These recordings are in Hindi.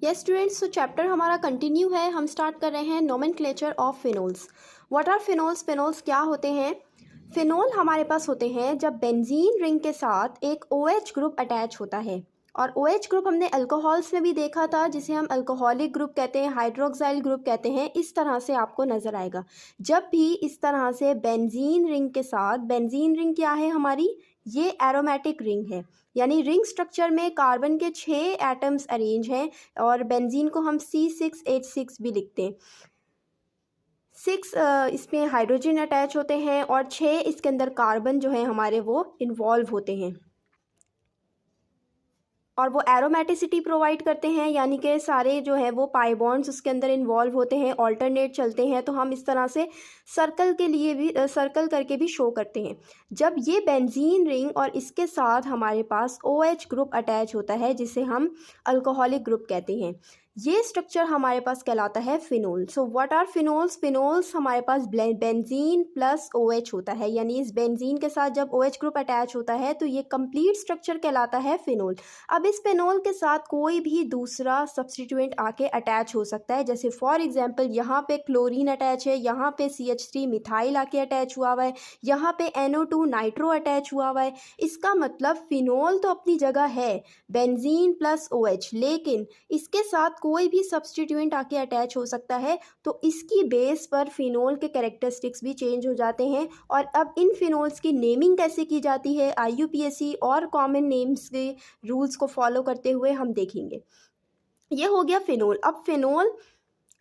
यस स्टूडेंट्स, तो चैप्टर हमारा कंटिन्यू है। हम स्टार्ट कर रहे हैं nomenclature of phenols. What are phenols? Phenols क्या होते हैं? फिनोल हमारे पास होते हैं जब बेंजीन रिंग के साथ एक OH ग्रुप अटैच होता है। और OH ग्रुप हमने अल्कोहल्स में भी देखा था, जिसे हम अल्कोहलिक ग्रुप कहते हैं, हाइड्रोक्साइल ग्रुप कहते हैं। इस तरह से आपको नज़र आएगा जब भी इस तरह से बेंजीन रिंग के साथ, बेंजीन रिंग क्या है हमारी? ये एरोमेटिक रिंग है, यानी रिंग स्ट्रक्चर में कार्बन के 6 एटम्स अरेंज हैं और बेंजीन को हम C6H6 भी लिखते हैं। 6 इसमें हाइड्रोजन अटैच होते हैं और 6 इसके अंदर कार्बन जो है हमारे वो इन्वॉल्व होते हैं और वो एरोमेटिसिटी प्रोवाइड करते हैं, यानी कि सारे जो है वो पाई बॉन्ड्स उसके अंदर इन्वॉल्व होते हैं, ऑल्टरनेट चलते हैं। तो हम इस तरह से सर्कल के लिए भी सर्कल करके भी शो करते हैं। जब ये बेंजीन रिंग और इसके साथ हमारे पास OH ग्रुप अटैच होता है, जिसे हम अल्कोहलिक ग्रुप कहते हैं, ये स्ट्रक्चर हमारे पास कहलाता है phenol. So what are phenols? Phenols हमारे पास बेंजीन प्लस OH होता है, यानी इस बेंजीन के साथ जब OH ग्रुप अटैच होता है तो ये कंप्लीट स्ट्रक्चर कहलाता है फिनोल। अब इस फिनोल के साथ कोई भी दूसरा सब्स्टिट्यूएंट आके अटैच हो सकता है, जैसे फॉर एग्जांपल यहाँ पे क्लोरीन अटैच है, यहाँ पे CH3 मिथाइल आके अटैच हुआ हुआ है, यहाँ पे NO2 नाइट्रो अटैच हुआ हुआ है। इसका मतलब फिनोल तो अपनी जगह है, बेंजीन प्लस OH, लेकिन इसके साथ कोई भी सब्स्टिट्यूएंट आके अटैच हो सकता है, तो इसकी बेस पर फिनोल के कैरेक्टरिस्टिक्स भी चेंज हो जाते हैं। और अब इन फिनोल्स की नेमिंग कैसे की जाती है, IUPAC और कॉमन नेम्स के रूल्स को फॉलो करते हुए हम देखेंगे। ये हो गया फिनोल। अब फिनोल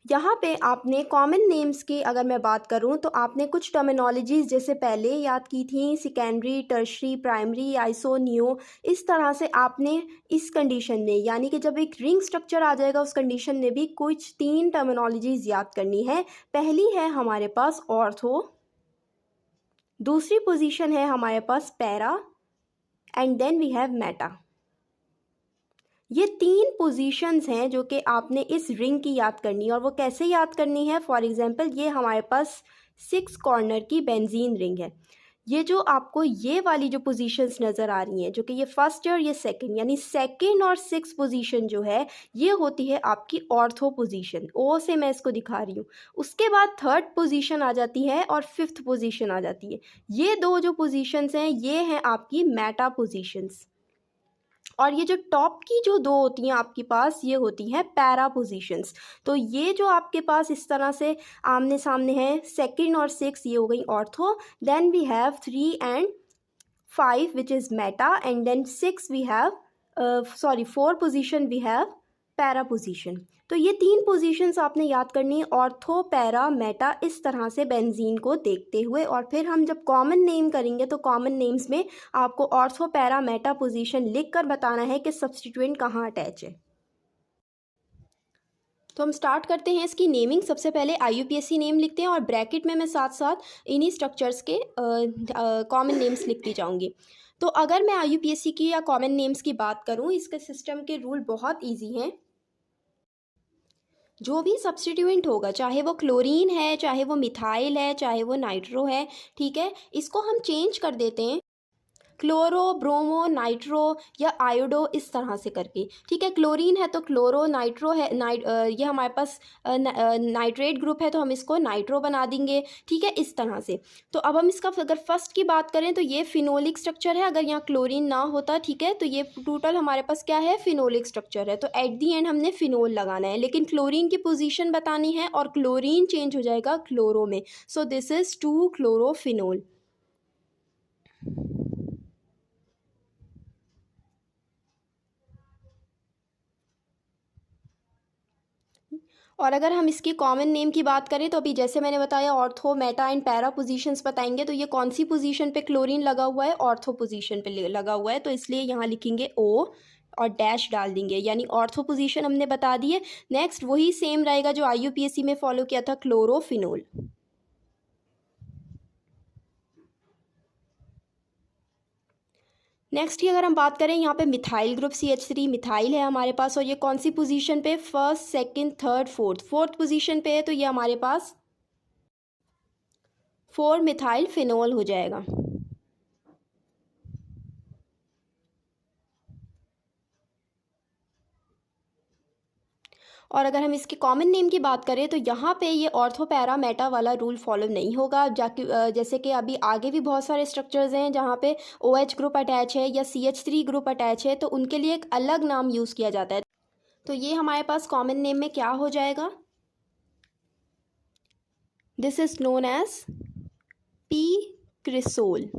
यहाँ पे आपने कॉमन नेम्स की अगर मैं बात करूँ तो आपने कुछ टर्मिनोलॉजीज़ जैसे पहले याद की थी, secondary, tertiary, primary, iso, neo. इस तरह से आपने इस कंडीशन में, यानी कि जब एक रिंग स्ट्रक्चर आ जाएगा उस कंडीशन में भी कुछ 3 टर्मिनोलॉजीज़ याद करनी है। पहली है हमारे पास ऑर्थो, दूसरी पोजीशन है हमारे पास para, and then we have meta. ये 3 पोजीशंस हैं जो कि आपने इस रिंग की याद करनी है। और वो कैसे याद करनी है? फॉर एग्जांपल ये हमारे पास 6 कॉर्नर की बेंजीन रिंग है। ये जो आपको ये वाली जो पोजीशंस नज़र आ रही हैं, जो कि ये फर्स्ट है और ये सेकंड, यानी सेकंड और 6 पोजीशन जो है ये होती है आपकी ऑर्थो पोजीशन। ओ से मैं इसको दिखा रही हूँ। उसके बाद थर्ड पोजीशन आ जाती है और फिफ्थ पोजीशन आ जाती है। ये दो जो पोजीशंस हैं ये हैं आपकी मेटा पोजीशंस। और ये जो टॉप की जो दो होती हैं आपके पास, ये होती हैं पैरा पोजीशंस। तो ये जो आपके पास इस तरह से आमने सामने है, सेकंड और 6 ये हो गई ortho. Then we have 3 and 5 which is meta, and then 6 we have 4 position we have para position. तो ये 3 पोजीशंस आपने याद करनी है, ऑर्थो, पैरा, मेटा, इस तरह से बेंजीन को देखते हुए। और फिर हम जब कॉमन नेम करेंगे तो कॉमन नेम्स में आपको ऑर्थो, पैरा, मेटा पोजीशन लिख कर बताना है कि सब्स्टिट्यूएंट कहाँ अटैच है। तो हम स्टार्ट करते हैं इसकी नेमिंग। सबसे पहले IUPAC नेम लिखते हैं और ब्रैकेट में मैं साथ साथ इन्हीं स्ट्रक्चर्स के कॉमन नेम्स लिखती जाऊंगी। तो अगर मैं IUPAC की या कॉमन नेम्स की बात करूं, इसके सिस्टम के रूल बहुत इजी हैं। जो भी सब्स्टिट्यूएंट होगा, चाहे वो क्लोरीन है, चाहे वो मिथाइल है, चाहे वो नाइट्रो है, ठीक है, इसको हम चेंज कर देते हैं क्लोरो, ब्रोमो, नाइट्रो या आयोडो, इस तरह से करके। ठीक है, क्लोरीन है तो क्लोरो, नाइट्रो है ये हमारे पास नाइट्रेट ग्रुप है तो हम इसको नाइट्रो बना देंगे। ठीक है, इस तरह से। तो अब हम इसका अगर फर्स्ट की बात करें तो ये फिनोलिक स्ट्रक्चर है, अगर यहाँ क्लोरीन ना होता, ठीक है, तो ये टोटल हमारे पास क्या है? फिनोलिक स्ट्रक्चर है। तो एट दी एंड हमने फिनोल लगाना है, लेकिन क्लोरीन की पोजिशन बतानी है और क्लोरीन चेंज हो जाएगा क्लोरो में। So this is 2 क्लोरोफिनोल। और अगर हम इसकी कॉमन नेम की बात करें तो अभी जैसे मैंने बताया ortho, Meta and para positions बताएंगे। तो ये कौन सी पोजीशन पे क्लोरीन लगा हुआ है? ऑर्थो पोजीशन पे लगा हुआ है, तो इसलिए यहाँ लिखेंगे O और डैश डाल देंगे, यानी ऑर्थो पोजीशन हमने बता दी है। नेक्स्ट वही सेम रहेगा जो IUPAC में फॉलो किया था, क्लोरोफिनोल। नेक्स्ट की अगर हम बात करें, यहाँ पे मिथाइल ग्रुप CH3 मिथाइल है हमारे पास, और ये कौन सी पोजीशन पे? First, second, third, fourth position पे है, तो ये हमारे पास 4 मिथाइल फिनोल हो जाएगा। और अगर हम इसके कॉमन नेम की बात करें तो यहाँ पे ये ऑर्थो पैरा मेटा वाला रूल फॉलो नहीं होगा, जाकि जैसे कि अभी आगे भी बहुत सारे स्ट्रक्चर्स हैं जहाँ पे OH ग्रुप अटैच है या CH3 ग्रुप अटैच है, तो उनके लिए एक अलग नाम यूज़ किया जाता है। तो ये हमारे पास कॉमन नेम में क्या हो जाएगा, this is known as P cresol.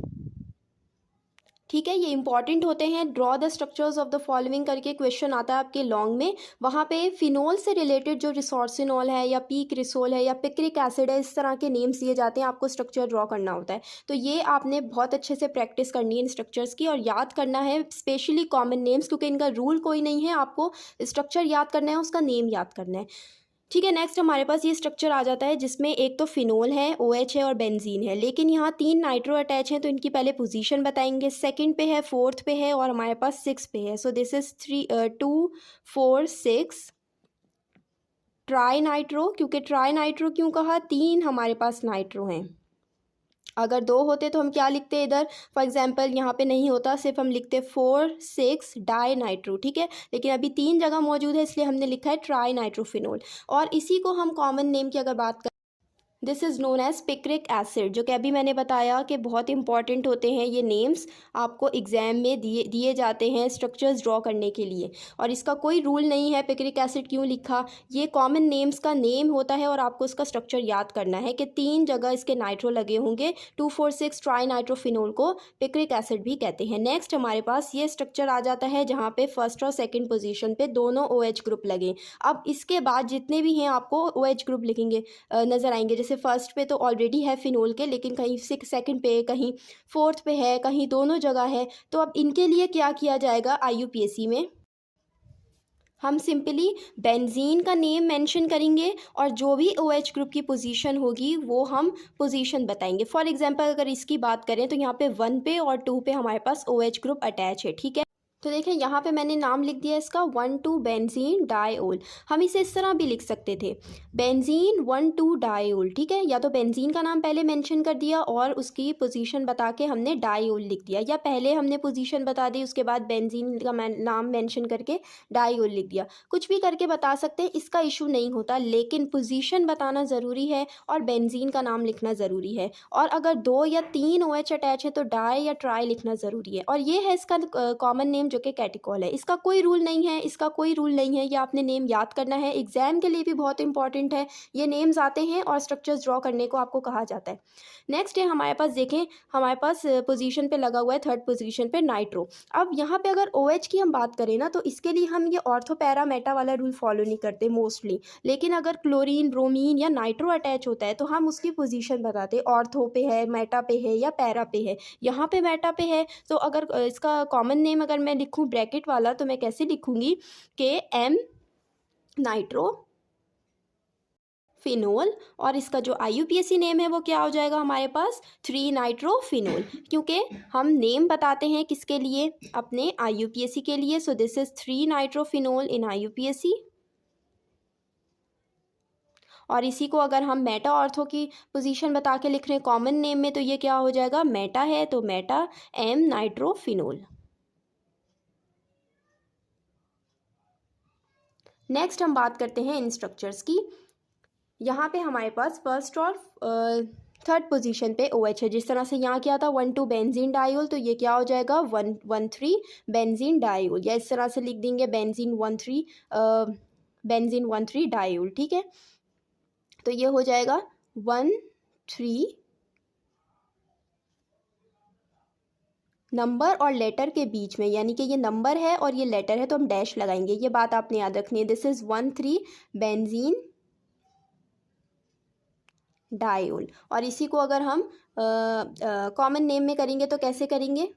ठीक है, ये इंपॉर्टेंट होते हैं। Draw the structures of the following करके क्वेश्चन आता है आपके लॉन्ग में, वहाँ पे फिनोल से रिलेटेड जो रिसोर्सिनॉल है या पी क्रिसोल है या पिक्रिक एसिड है, इस तरह के नेम्स दिए जाते हैं, आपको स्ट्रक्चर ड्रॉ करना होता है। तो ये आपने बहुत अच्छे से प्रैक्टिस करनी है इन स्ट्रक्चर्स की और याद करना है, स्पेशली कॉमन नेम्स, क्योंकि इनका रूल कोई नहीं है, आपको स्ट्रक्चर याद करना है, उसका नेम याद करना है। ठीक है, नेक्स्ट हमारे पास ये स्ट्रक्चर आ जाता है जिसमें एक तो फिनोल है, OH है और बेंजीन है, लेकिन यहाँ 3 नाइट्रो अटैच हैं, तो इनकी पहले पोजीशन बताएंगे, सेकंड पे है, फोर्थ पे है और हमारे पास 6 पे है। So this is 2 4 6 tri nitro. क्योंकि ट्राई नाइट्रो क्यों कहा, 3 हमारे पास नाइट्रो हैं। अगर 2 होते तो हम क्या लिखते हैं इधर, फॉर एग्जांपल यहाँ पे नहीं होता, सिर्फ हम लिखते 4 6 डाई नाइट्रो। ठीक है, लेकिन अभी 3 जगह मौजूद है, इसलिए हमने लिखा है ट्राई नाइट्रोफिनोल। और इसी को हम कॉमन नेम की अगर बात करें, this is known as picric acid, जो कि अभी मैंने बताया कि बहुत इंपॉर्टेंट होते हैं ये नेम्स, आपको एग्जाम में दिए जाते हैं स्ट्रक्चर्स ड्रॉ करने के लिए। और इसका कोई रूल नहीं है पिक्रिक एसिड क्यों लिखा, ये कॉमन नेम्स का नेम होता है और आपको इसका स्ट्रक्चर याद करना है कि 3 जगह इसके नाइट्रो लगे होंगे। 2 4 6 ट्राई नाइट्रोफिनोल को पिक्रिक एसिड भी कहते हैं। नेक्स्ट हमारे पास ये स्ट्रक्चर आ जाता है जहाँ पे फर्स्ट और सेकेंड पोजिशन पे दोनों OH ग्रुप लगे। अब इसके बाद जितने भी हैं आपको OH ग्रुप लिखेंगे नज़र आएंगे। जैसे फर्स्ट पे तो ऑलरेडी है फिनोल के, लेकिन कहीं सेकंड पे, कहीं फोर्थ पे है, कहीं दोनों जगह है। तो अब इनके लिए क्या किया जाएगा, IUPAC में हम सिंपली बेंजीन का नेम मेंशन करेंगे और जो भी OH ग्रुप की पोजीशन होगी वो हम पोजीशन बताएंगे। फॉर एग्जांपल अगर इसकी बात करें तो यहाँ पे 1 पे और 2 पे हमारे पास OH ग्रुप अटैच है। ठीक है, तो देखें यहाँ पे मैंने नाम लिख दिया इसका 1,2 बेंजीन डाइओल। हम इसे इस तरह भी लिख सकते थे, बेंजीन 1,2 डाइओल। ठीक है, या तो बेंजीन का नाम पहले मेंशन कर दिया और उसकी पोजीशन बता के हमने डाइओल लिख दिया, या पहले हमने पोजीशन बता दी उसके बाद बेंजीन का नाम मेंशन करके डाइओल लिख दिया। कुछ भी करके बता सकते हैं, इसका इशू नहीं होता, लेकिन पोजीशन बताना ज़रूरी है और बेंजीन का नाम लिखना ज़रूरी है। और अगर 2 या 3 OH अटैच है तो डाई या ट्राई लिखना ज़रूरी है। और ये है इसका कॉमन नेम जो कि कैटिकॉल है। इसका कोई रूल नहीं है, इसका कोई रूल नहीं है, ये आपने नेम याद करना है, एग्जाम के लिए भी बहुत इंपॉर्टेंट है। ये नेम्स आते हैं और स्ट्रक्चर्स ड्रॉ करने को आपको कहा जाता है। नेक्स्ट है हमारे पास, देखें हमारे पास पोजीशन पे लगा हुआ है, थर्ड पोजीशन पे नाइट्रो। अब यहाँ पे अगर OH की हम बात करें ना, तो इसके लिए हम ये ऑर्थो पैरा मेटा वाला रूल फॉलो नहीं करते मोस्टली, लेकिन अगर क्लोरीन ब्रोमीन या नाइट्रो अटैच होता है तो हम उसकी पोजीशन बताते, ऑर्थो पे है, मेटा पे है या पैरा पे है। यहाँ पे मेटा पे है, तो अगर इसका कॉमन नेम अगर मैं लिखूँ ब्रैकेट वाला, तो मैं कैसे लिखूँगी कि M नाइट्रो फिनोल, और इसका जो IUPAC नेम है वो क्या हो जाएगा हमारे पास, 3 नाइट्रोफिनोल, क्योंकि हम नेम बताते हैं किसके लिए, अपने IUPAC के लिए। So this is 3 nitrophenol in IUPAC। और इसी को अगर हम मेटा ऑर्थो की पोजीशन बता के लिख रहे हैं कॉमन नेम में, तो ये क्या हो जाएगा, मेटा है तो मेटा M नाइट्रोफिनोल। नेक्स्ट हम बात करते हैं इन स्ट्रक्चर्स की। यहाँ पे हमारे पास फर्स्ट और थर्ड पोजीशन पे OH है, जिस तरह से यहाँ क्या था 1,2 बेंजीन डाइओल, तो ये क्या हो जाएगा 1,1,3 बेंजीन डाइओल, या इस तरह से लिख देंगे बेंजीन 1,3 डाइओल। ठीक है, तो ये हो जाएगा 1,3 नंबर और लेटर के बीच में, यानी कि ये नंबर है और ये लेटर है तो हम डैश लगाएंगे, ये बात आपने याद रखनी है। This is 1,3 benzene diol. और इसी को अगर हम कॉमन नेम में करेंगे तो कैसे करेंगे,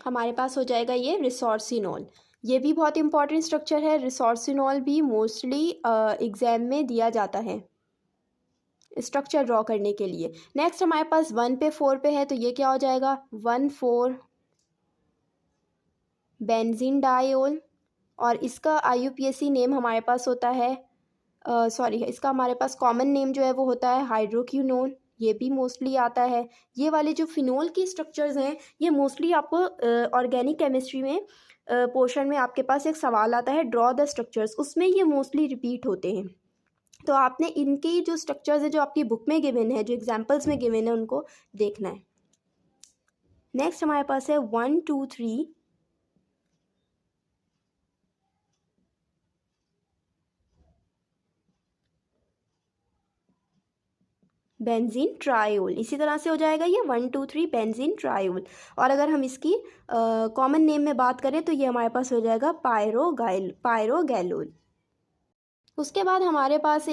हमारे पास हो जाएगा ये रिसोर्सिनॉल। ये भी बहुत इंपॉर्टेंट स्ट्रक्चर है, रिसोर्सिनॉल भी मोस्टली एग्जाम में दिया जाता है स्ट्रक्चर ड्रॉ करने के लिए। नेक्स्ट हमारे पास 1 पे 4 पे है, तो ये क्या हो जाएगा 1,4 बेंजीन डाइओल। और इसका IUPAC नेम हमारे पास होता है, सॉरी इसका हमारे पास कॉमन नेम जो है वो होता है हाइड्रोक्विनोन, ये भी मोस्टली आता है। ये वाले जो फिनोल की स्ट्रक्चर्स हैं ये मोस्टली आपको ऑर्गेनिक केमिस्ट्री में पोर्शन में आपके पास एक सवाल आता है ड्रॉ द स्ट्रक्चर्स, उसमें ये मोस्टली रिपीट होते हैं। तो आपने इनकी जो स्ट्रक्चर्स है जो आपकी बुक में गिवन है, जो एग्जाम्पल्स में गिवन है, उनको देखना है। नेक्स्ट हमारे पास है 1 2 3 बेंजीन ट्रायोल, इसी तरह से हो जाएगा ये 1 2 3 बेंजीन ट्रायोल। और अगर हम इसकी कॉमन नेम में बात करें तो ये हमारे पास हो जाएगा पायरोगैलोल। उसके बाद हमारे पास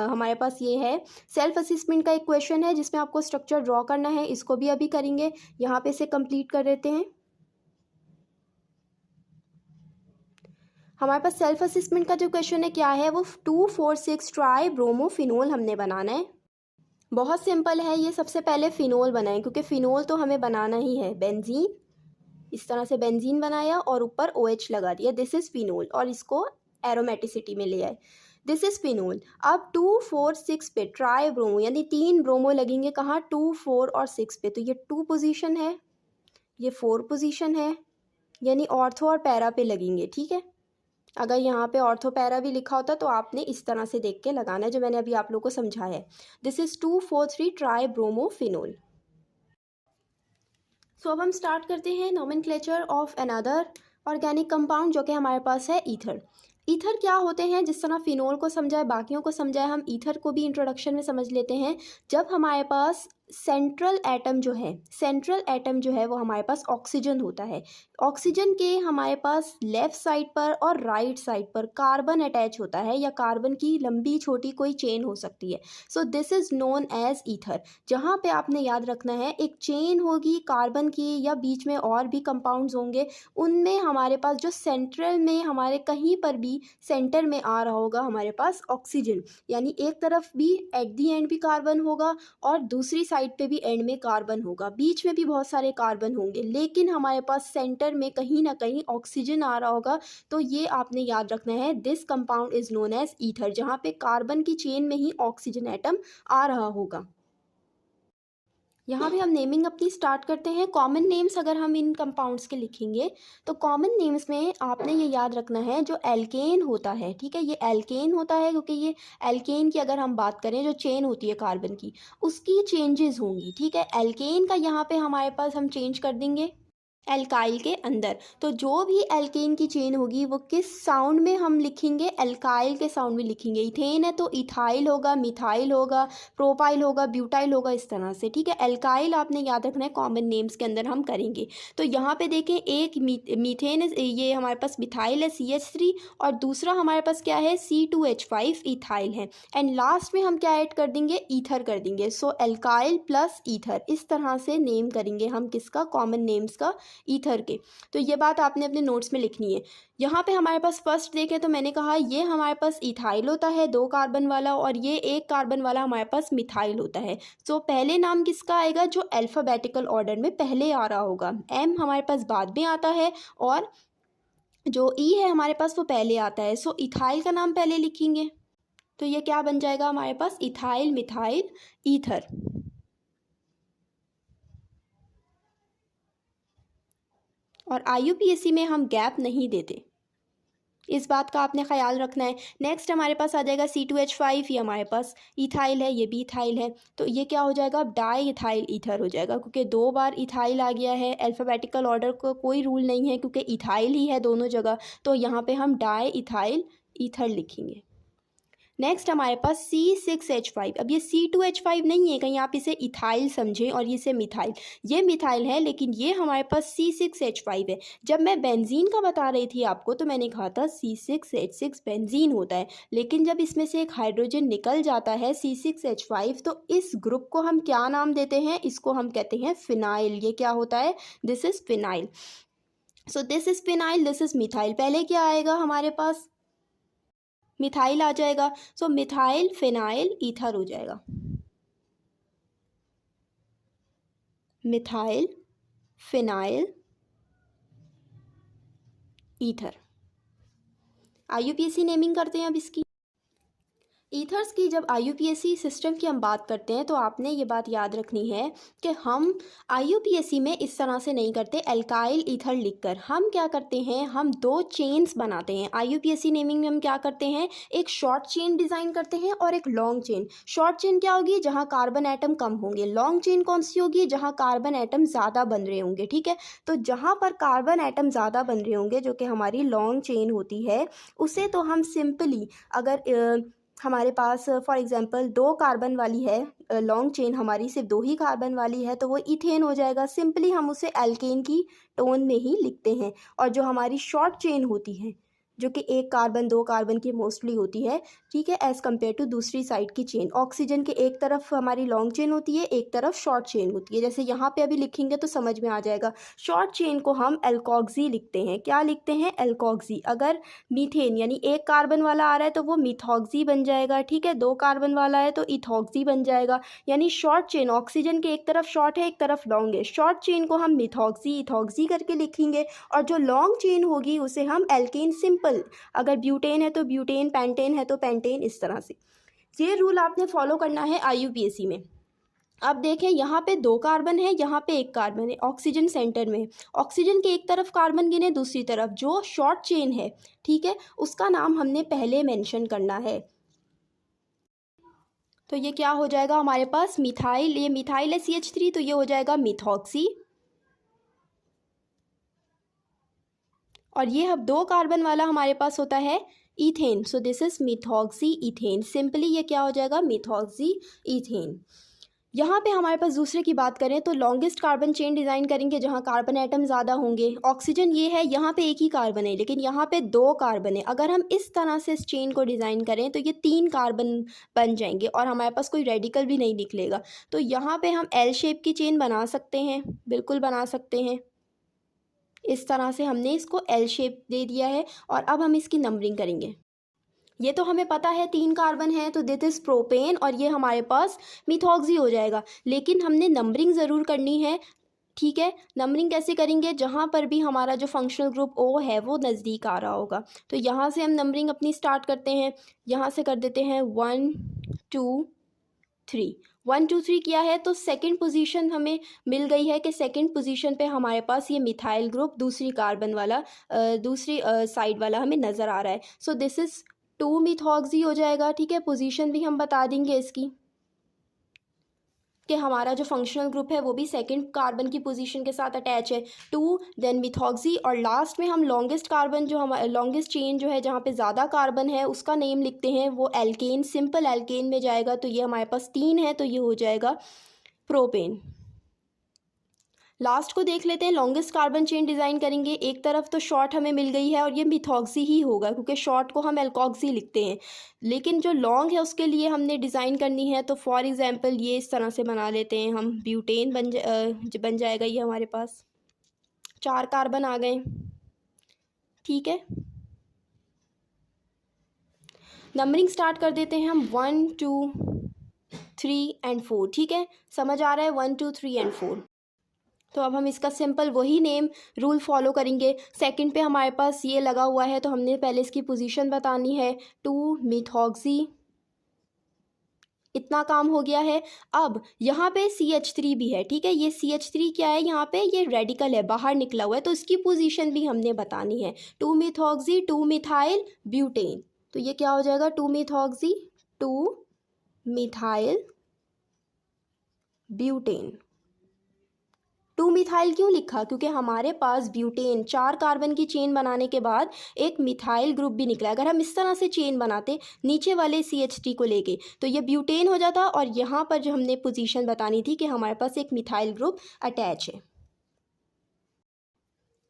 हमारे पास ये है सेल्फ असेसमेंट का एक क्वेश्चन है जिसमें आपको स्ट्रक्चर ड्रॉ करना है, इसको भी अभी करेंगे। यहाँ पे इसे कंप्लीट कर देते हैं। हमारे पास सेल्फ असेसमेंट का जो क्वेश्चन है क्या है, वो 2 4 6 ट्राई ब्रोमोफिनोल हमने बनाना है। बहुत सिंपल है ये। सबसे पहले फिनोल बनाएं क्योंकि फिनोल तो हमें बनाना ही है। बेंजीन, इस तरह से बेंजीन बनाया और ऊपर OH लगा दिया, दिस इज़ फिनोल, और इसको एरोमेटिसिटी में ले आए, दिस इज़ फिनोल। अब 2 4 6 पे ट्राई ब्रोमो, यानी 3 ब्रोमो लगेंगे कहाँ, 2 4 और 6 पे। तो ये 2 पोजीशन है, ये 4 पोजीशन है, यानी ऑर्थो और पैरा पे लगेंगे। ठीक है, अगर यहाँ पे ऑर्थो पैरा भी लिखा होता तो आपने इस तरह से देख के लगाना है जो मैंने अभी आप लोग को समझाया है। This is 2 4 3 tri bromophenol. So अब हम स्टार्ट करते हैं nomenclature of another organic compound जो कि हमारे पास है ईथर। ईथर क्या होते हैं, जिस तरह फिनोल को समझाए बाकियों को समझाए, हम ईथर को भी इंट्रोडक्शन में समझ लेते हैं। जब हमारे पास सेंट्रल एटम जो है वो हमारे पास ऑक्सीजन होता है, ऑक्सीजन के हमारे पास लेफ़्ट साइड पर और राइट साइड पर कार्बन अटैच होता है, या कार्बन की लंबी छोटी कोई चेन हो सकती है। So this is known as ether. जहाँ पे आपने याद रखना है, एक चेन होगी कार्बन की, या बीच में और भी कंपाउंड्स होंगे, उनमें हमारे पास जो सेंट्रल में हमारे कहीं पर भी सेंटर में आ रहा होगा हमारे पास ऑक्सीजन, यानी एक तरफ भी एट दी एंड भी कार्बन होगा और दूसरी साइड पे भी एंड में कार्बन होगा, बीच में भी बहुत सारे कार्बन होंगे, लेकिन हमारे पास सेंटर में कहीं ना कहीं ऑक्सीजन आ रहा होगा। तो ये आपने याद रखना है, this compound is known as ether, जहाँ पे कार्बन की चेन में ही ऑक्सीजन एटम आ रहा होगा। यहाँ भी हम नेमिंग अपनी स्टार्ट करते हैं। कॉमन नेम्स अगर हम इन कंपाउंड्स के लिखेंगे तो कॉमन नेम्स में आपने ये याद रखना है, जो एल्केन होता है, ठीक है, ये एल्केन होता है क्योंकि ये एल्केन की अगर हम बात करें, जो चेन होती है कार्बन की, उसकी चेंजेस होंगी। ठीक है, एल्केन का यहाँ पे हमारे पास हम चेंज कर देंगे एल्काइल के अंदर। तो जो भी एल्केन की चेन होगी वो किस साउंड में हम लिखेंगे, एल्काइल के साउंड में लिखेंगे। इथेन है तो इथाइल होगा, मिथाइल होगा, प्रोपाइल होगा, ब्यूटाइल होगा, इस तरह से। ठीक है, एल्काइल आपने याद रखना है, कॉमन नेम्स के अंदर हम करेंगे। तो यहाँ पे देखें, एक मीथेन, ये हमारे पास मिथाइल है CH3, और दूसरा हमारे पास क्या है C2H5 इथाइल है, एंड लास्ट में हम क्या ऐड कर देंगे, ईथर कर देंगे। सो एल्काइल प्लस ईथर, इस तरह से नेम करेंगे हम किसका, कॉमन नेम्स का, ईथर के। तो ये बात आपने अपने नोट्स में लिखनी है। यहाँ पे हमारे पास फर्स्ट देखें तो मैंने कहा ये हमारे पास इथाइल होता है 2 कार्बन वाला, और ये 1 कार्बन वाला हमारे पास मिथाइल होता है। सो पहले नाम किसका आएगा, जो अल्फ़ाबेटिकल ऑर्डर में पहले आ रहा होगा। M हमारे पास बाद में आता है, और जो E है हमारे पास वो पहले आता है। सो इथाइल का नाम पहले लिखेंगे, तो ये क्या बन जाएगा हमारे पास, इथाइल मिथाइल ईथर। और IUPAC में हम गैप नहीं देते, इस बात का आपने ख्याल रखना है। नेक्स्ट हमारे पास आ जाएगा C2H5, ये हमारे पास इथाइल है, ये भी इथाइल है, तो ये क्या हो जाएगा, डाई इथाइल ईथर हो जाएगा, क्योंकि 2 बार इथाइल आ गया है। अल्फ़ाबेटिकल ऑर्डर को कोई रूल नहीं है क्योंकि इथाइल ही है दोनों जगह, तो यहाँ पे हम डाई इथाइल ईथर लिखेंगे। नेक्स्ट हमारे पास C6H5। अब ये C2H5 नहीं है, कहीं आप इसे इथाइल समझें और इसे मिथाइल, ये मिथाइल है, लेकिन ये हमारे पास C6H5 है। जब मैं बेंजीन का बता रही थी आपको तो मैंने कहा था C6H6 बेंजीन होता है, लेकिन जब इसमें से एक हाइड्रोजन निकल जाता है C6H5, तो इस ग्रुप को हम क्या नाम देते हैं, इसको हम कहते हैं फिनाइल। ये क्या होता है, this is phenyl. So this is phenyl, this is methyl. पहले क्या आएगा हमारे पास, मिथाइल आ जाएगा। सो मिथाइल फिनाइल ईथर हो जाएगा, methyl phenyl ether. IUPAC naming करते हैं अब इसकी। ईथर्स की जब IUPAC सिस्टम की हम बात करते हैं तो आपने ये बात याद रखनी है कि हम IUPAC में इस तरह से नहीं करते एल्काइल ईथर लिखकर। हम क्या करते हैं, हम दो चेन्स बनाते हैं। IUPAC नेमिंग में हम क्या करते हैं, एक शॉर्ट चेन डिज़ाइन करते हैं और एक लॉन्ग चेन। शॉर्ट चेन क्या होगी, जहाँ कार्बन एटम कम होंगे। लॉन्ग चेन कौन सी होगी, जहाँ कार्बन एटम ज़्यादा बन रहे होंगे। ठीक है, तो जहाँ पर कार्बन एटम ज़्यादा बन रहे होंगे, जो कि हमारी लॉन्ग चेन होती है, उसे तो हम सिंपली, अगर हमारे पास फॉर एग्जांपल 2 कार्बन वाली है लॉन्ग चेन, हमारी सिर्फ 2 ही कार्बन वाली है, तो वो इथेन हो जाएगा। सिंपली हम उसे एल्केन की टोन में ही लिखते हैं। और जो हमारी शॉर्ट चेन होती है, जो कि 1 कार्बन 2 कार्बन की मोस्टली होती है, ठीक है, एज़ कम्पेयर टू दूसरी साइड की चेन। ऑक्सीजन के एक तरफ हमारी लॉन्ग चेन होती है, एक तरफ शॉर्ट चेन होती है। जैसे यहाँ पे अभी लिखेंगे तो समझ में आ जाएगा। शॉर्ट चेन को हम एल्कोक्सी लिखते हैं। क्या लिखते हैं, एल्कोक्सी। अगर मीथेन यानी 1 कार्बन वाला आ रहा है तो वो मिथॉक्सी बन जाएगा। ठीक है, 2 कार्बन वाला है तो इथॉक्सी बन जाएगा। यानी शॉर्ट चेन, ऑक्सीजन के एक तरफ शॉर्ट है, एक तरफ लॉन्ग है। शॉर्ट चेन को हम मिथॉक्सी इथॉक्सी करके लिखेंगे, और जो लॉन्ग चेन होगी उसे हम एल्केन सिंपल, अगर ब्यूटेन है तो ब्यूटेन, पेंटेन है तो पेंटेन, इस तरह से। ये रूल आपने फॉलो करना है IUPAC में। अब देखें, यहाँ पे 2 कार्बन है, यहाँ पे 1 कार्बन है, ऑक्सीजन सेंटर में। ऑक्सीजन के एक तरफ कार्बन गिने, दूसरी तरफ जो शॉर्ट चेन है, ठीक है, उसका नाम हमने पहले मेंशन करना है। तो ये क्या हो जाएगा हमारे पास, मिथाइल। ये मिथाइल है CH3, तो ये हो जाएगा मिथॉक्सी। और ये अब 2 कार्बन वाला हमारे पास होता है ethane, so this is methoxy ethane. Simply ये क्या हो जाएगा, मिथॉक्सी इथेन। यहाँ पे हमारे पास दूसरे की बात करें तो लॉन्गेस्ट कार्बन चेन डिज़ाइन करेंगे जहाँ कार्बन एटम ज़्यादा होंगे। ऑक्सीजन ये है, यहाँ पे 1 ही कार्बन है, लेकिन यहाँ पे 2 कार्बन है। अगर हम इस तरह से इस चेन को डिज़ाइन करें तो ये 3 कार्बन बन जाएंगे और हमारे पास कोई रेडिकल भी नहीं निकलेगा। तो यहाँ पे हम L शेप की चेन बना सकते हैं, बिल्कुल बना सकते हैं। इस तरह से हमने इसको L शेप दे दिया है। और अब हम इसकी नंबरिंग करेंगे। ये तो हमें पता है 3 कार्बन है तो दिस इज़ प्रोपेन, और ये हमारे पास मिथॉक्सी हो जाएगा। लेकिन हमने नंबरिंग ज़रूर करनी है। ठीक है, नंबरिंग कैसे करेंगे, जहाँ पर भी हमारा जो फंक्शनल ग्रुप O है वो नज़दीक आ रहा होगा। तो यहाँ से हम नंबरिंग अपनी स्टार्ट करते हैं। यहाँ से कर देते हैं 1 2 3। 1 2 3 किया है तो सेकंड पोजीशन हमें मिल गई है कि सेकंड पोजीशन पे हमारे पास ये मिथाइल ग्रुप दूसरी कार्बन वाला दूसरी साइड वाला हमें नज़र आ रहा है। सो दिस इज़ 2 मिथॉक्सी हो जाएगा। ठीक है, पोजीशन भी हम बता देंगे इसकी कि हमारा जो फंक्शनल ग्रुप है वो भी सेकंड कार्बन की पोजीशन के साथ अटैच है, 2 देन मिथॉक्सी। और लास्ट में हम लॉन्गेस्ट कार्बन जो हमारा लॉन्गेस्ट चेन जो है जहाँ पे ज़्यादा कार्बन है उसका नेम लिखते हैं, वो एल्केन, सिंपल एल्केन में जाएगा। तो ये हमारे पास 3 है तो ये हो जाएगा प्रोपेन। लास्ट को देख लेते हैं, लॉन्गेस्ट कार्बन चेन डिज़ाइन करेंगे। एक तरफ तो शॉर्ट हमें मिल गई है और ये मिथॉक्सी ही होगा क्योंकि शॉर्ट को हम एल्कोक्सी लिखते हैं, लेकिन जो लॉन्ग है उसके लिए हमने डिज़ाइन करनी है। तो फॉर एग्जांपल ये इस तरह से बना लेते हैं हम, ब्यूटेन बन जाएगा ये हमारे पास। 4 कार्बन आ गए। ठीक है, नंबरिंग स्टार्ट कर देते हैं हम 1 2 3 एंड 4। ठीक है, समझ आ रहा है, 1 2 3 एंड 4। तो अब हम इसका सिंपल वही नेम रूल फॉलो करेंगे। सेकंड पे हमारे पास ये लगा हुआ है तो हमने पहले इसकी पोजीशन बतानी है, 2 मिथॉक्सी। इतना काम हो गया है। अब यहाँ पे CH3 भी है। ठीक है, ये CH3 क्या है, यहाँ पे ये रेडिकल है, बाहर निकला हुआ है, तो इसकी पोजीशन भी हमने बतानी है। 2 मिथॉक्सी 2 मिथाइल ब्यूटेन। तो ये क्या हो जाएगा, 2 मिथॉक्सी 2 मिथाइल ब्यूटेन। 2 मिथाइल क्यों लिखा, क्योंकि हमारे पास ब्यूटेन 4 कार्बन की चेन बनाने के बाद एक मिथाइल ग्रुप भी निकला। अगर हम इस तरह से चेन बनाते नीचे वाले CH3 को लेके तो ये ब्यूटेन हो जाता, और यहाँ पर जो हमने पोजीशन बतानी थी कि हमारे पास एक मिथाइल ग्रुप अटैच है।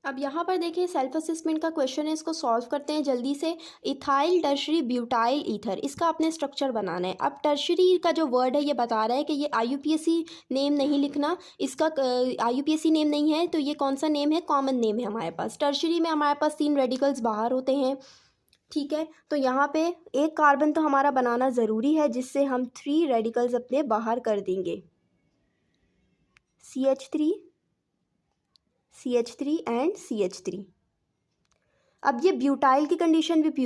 अब यहाँ पर देखिए सेल्फ असेसमेंट का क्वेश्चन है, इसको सॉल्व करते हैं जल्दी से। इथाइल टर्शरी ब्यूटाइल ईथर, इसका अपने स्ट्रक्चर बनाना है। अब टर्शरी का जो वर्ड है ये बता रहा है कि ये IUPAC नेम नहीं लिखना, इसका IUPAC नेम नहीं है, तो ये कौन सा नेम है, कॉमन नेम है हमारे पास। टर्शरी में हमारे पास 3 रेडिकल्स बाहर होते हैं। ठीक है, तो यहाँ पे एक कार्बन तो हमारा बनाना ज़रूरी है जिससे हम 3 रेडिकल्स अपने बाहर कर देंगे, CH3 CH3 एंड CH3। अब ये ब्यूटाइल की कंडीशन भी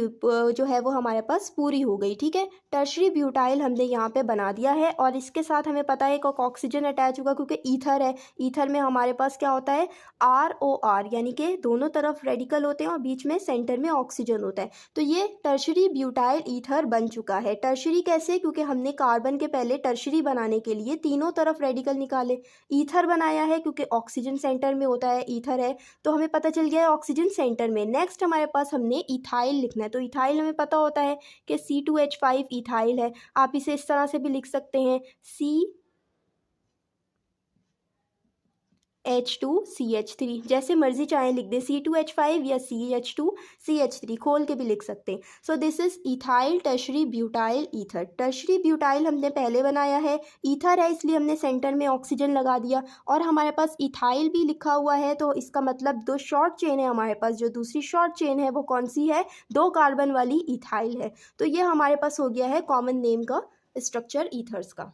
जो है वो हमारे पास पूरी हो गई, ठीक है। टर्शरी ब्यूटाइल हमने यहाँ पे बना दिया है और इसके साथ हमें पता है एक ऑक्सीजन अटैच होगा क्योंकि ईथर है। ईथर में हमारे पास क्या होता है, ROR, यानी कि दोनों तरफ रेडिकल होते हैं और बीच में सेंटर में ऑक्सीजन होता है। तो ये टर्शरी ब्यूटाइल ईथर बन चुका है। टर्शरी कैसे, क्योंकि हमने कार्बन के पहले टर्शरी बनाने के लिए तीनों तरफ रेडिकल निकाले। ईथर बनाया है क्योंकि ऑक्सीजन सेंटर में होता है, ईथर है तो हमें पता चल गया है ऑक्सीजन सेंटर में। नेक्स्ट हमारे पास हमने इथाइल लिखना है, तो इथाइल हमें पता होता है कि C2H5 इथाइल है। आप इसे इस तरह से भी लिख सकते हैं, CH2CH3, जैसे मर्जी चाहे लिख दें, C2H5 या CH2CH3 खोल के भी लिख सकते हैं। So this is ethyl tertiary butyl ether. Tertiary butyl हमने पहले बनाया है, ईथर है इसलिए हमने सेंटर में ऑक्सीजन लगा दिया और हमारे पास इथाइल भी लिखा हुआ है, तो इसका मतलब दो शॉर्ट चेन है हमारे पास। जो दूसरी शॉर्ट चेन है वो कौन सी है, 2 कार्बन वाली इथाइल है। तो ये हमारे पास हो गया है कॉमन नेम का स्ट्रक्चर ईथर्स का।